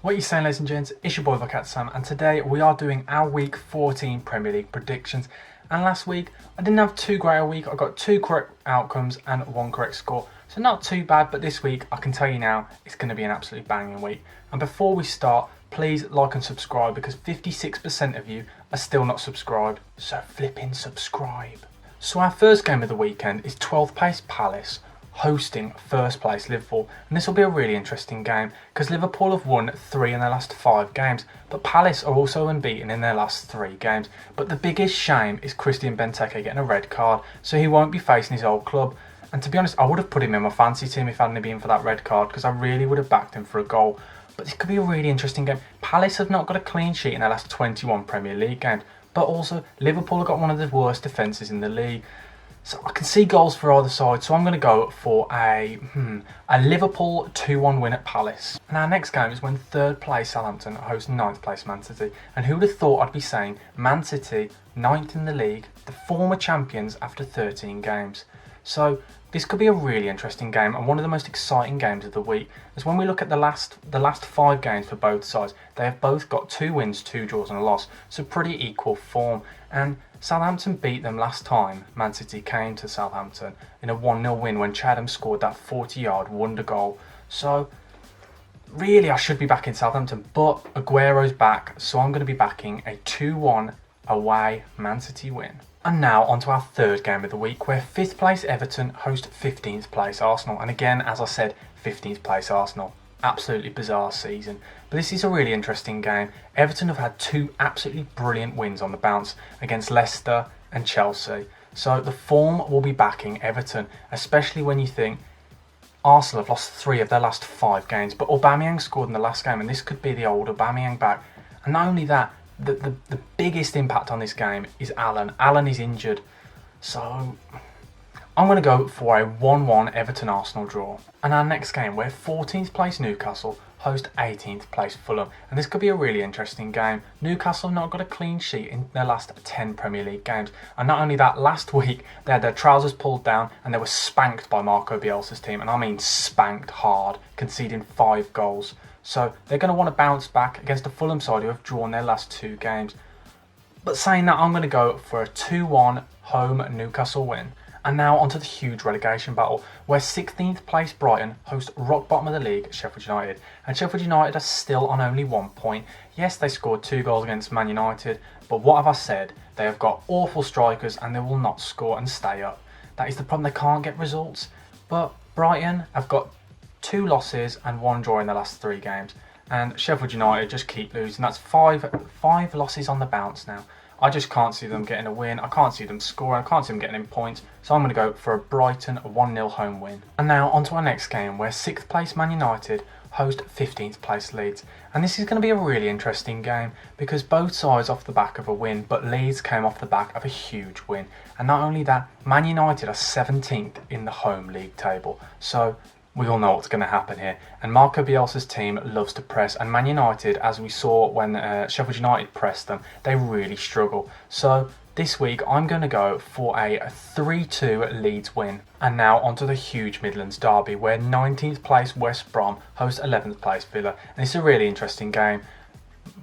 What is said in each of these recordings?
What are you saying, ladies and gents? It's your boy Cat Sam, and today we are doing our Week 14 Premier League predictions. And last week I didn't have too great a week. I got 2 correct outcomes and 1 correct score, so not too bad. But this week I can tell you now it's going to be an absolutely banging week. And before we start, please like and subscribe, because 56% of you are still not subscribed. So flipping subscribe. So our first game of the weekend is 12th place Palace hosting first place Liverpool, and this will be a really interesting game because Liverpool have won 3 in their last 5 games, but Palace are also unbeaten in their last 3 games. But the biggest shame is Christian Benteke getting a red card, so he won't be facing his old club. And to be honest, I would have put him in my fancy team if I hadn't been for that red card, because I really would have backed him for a goal. But this could be a really interesting game. Palace have not got a clean sheet in their last 21 Premier League games, but also Liverpool have got one of the worst defences in the league. So I can see goals for either side, so I'm going to go for a Liverpool 2-1 win at Palace. And our next game is when 3rd place Southampton host 9th place Man City. And who would have thought I'd be saying Man City, 9th in the league, the former champions after 13 games. So this could be a really interesting game and one of the most exciting games of the week. As when we look at the last 5 games for both sides, they have both got 2 wins, 2 draws and a loss. So pretty equal form. And Southampton beat them last time Man City came to Southampton in a 1-0 win when Chatham scored that 40-yard wonder goal. So really I should be backing Southampton, but Aguero's back, so I'm going to be backing a 2-1 away Man City win. And now on to our 3rd game of the week, where 5th place Everton host 15th place Arsenal. And again, as I said, 15th place Arsenal. Absolutely bizarre season. But this is a really interesting game. Everton have had 2 absolutely brilliant wins on the bounce against Leicester and Chelsea. So the form will be backing Everton, especially when you think Arsenal have lost 3 of their last 5 games. But Aubameyang scored in the last game, and this could be the old Aubameyang back. And not only that, the biggest impact on this game is Allen. Allen is injured. So I'm going to go for a 1-1 Everton-Arsenal draw. And our next game, where 14th place Newcastle host 18th place Fulham. And this could be a really interesting game. Newcastle have not got a clean sheet in their last 10 Premier League games. And not only that, last week they had their trousers pulled down and they were spanked by Marco Bielsa's team. And I mean spanked hard, conceding 5 goals. So they're going to want to bounce back against the Fulham side who have drawn their last 2 games. But saying that, I'm going to go for a 2-1 home Newcastle win. And now onto the huge relegation battle, where 16th place Brighton host rock bottom of the league Sheffield United. And Sheffield United are still on only 1 point. Yes, they scored 2 goals against Man United, but what have I said? They have got awful strikers and they will not score and stay up. That is the problem, they can't get results. But Brighton have got 2 losses and 1 draw in the last 3 games. And Sheffield United just keep losing. That's 5 losses on the bounce now. I just can't see them getting a win. I can't see them scoring. I can't see them getting in points. So I'm going to go for a Brighton 1-0 home win. And now on to our next game, where 6th place Man United host 15th place Leeds. And this is going to be a really interesting game because both sides off the back of a win, but Leeds came off the back of a huge win. And not only that, Man United are 17th in the home league table. So we all know what's going to happen here. And Marco Bielsa's team loves to press. And Man United, as we saw when Sheffield United pressed them, they really struggle. So this week, I'm going to go for a 3-2 Leeds win. And now onto the huge Midlands derby, where 19th place West Brom hosts 11th place Villa. And it's a really interesting game.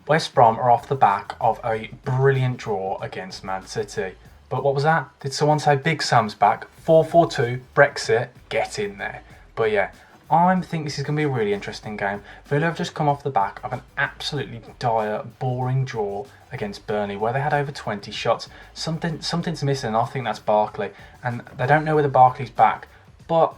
West Brom are off the back of a brilliant draw against Man City. But what was that? Did someone say Big Sam's back? 4-4-2, Brexit, get in there. But yeah, I think this is going to be a really interesting game. Villa have just come off the back of an absolutely dire, boring draw against Burnley, where they had over 20 shots. Something's missing, I think that's Barkley. And they don't know whether Barkley's back. But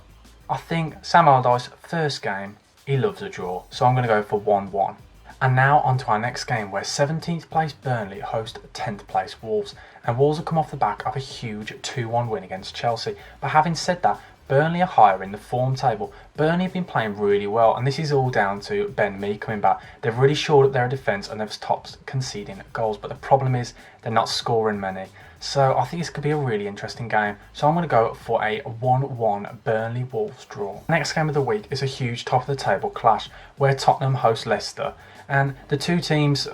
I think Sam Allardyce, first game, he loves a draw. So I'm going to go for 1-1. And now on to our next game, where 17th place Burnley host 10th place Wolves. And Wolves have come off the back of a huge 2-1 win against Chelsea. But having said that, Burnley are higher in the form table. Burnley have been playing really well, and this is all down to Ben Mee coming back. They've really shored up their defence and they've stopped conceding goals, but the problem is they're not scoring many. So I think this could be a really interesting game. So I'm going to go for a 1-1 Burnley Wolves draw. Next game of the week is a huge top of the table clash, where Tottenham host Leicester. And the 2 teams,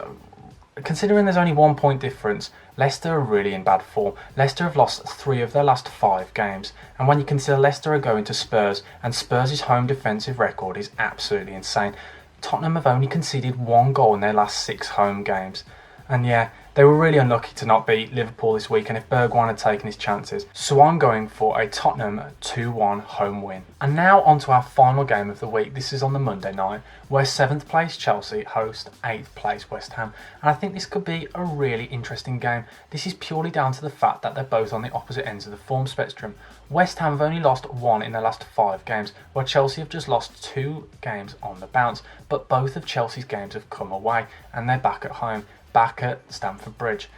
considering there's only 1 point difference, Leicester are really in bad form. Leicester have lost 3 of their last 5 games. And when you consider Leicester are going to Spurs, and Spurs' home defensive record is absolutely insane. Tottenham have only conceded 1 goal in their last 6 home games. And yeah, they were really unlucky to not beat Liverpool this week and if Bergwijn had taken his chances. So I'm going for a Tottenham 2-1 home win. And now on to our final game of the week. This is on the Monday night, where 7th place Chelsea host 8th place West Ham. And I think this could be a really interesting game. This is purely down to the fact that they're both on the opposite ends of the form spectrum. West Ham have only lost 1 in their last 5 games, while Chelsea have just lost 2 games on the bounce. But both of Chelsea's games have come away and they're back at home, back at Stamford Bridge.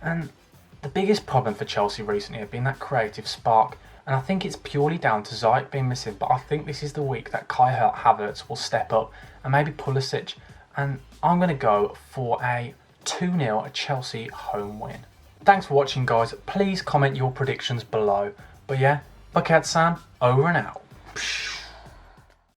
And the biggest problem for Chelsea recently has been that creative spark, and I think it's purely down to Ziyech being missing, but I think this is the week that Kai Havertz will step up and maybe Pulisic, and I'm going to go for a 2-0 Chelsea home win. Thanks for watching, guys. Please comment your predictions below. But yeah, Bucket Sam, over and out.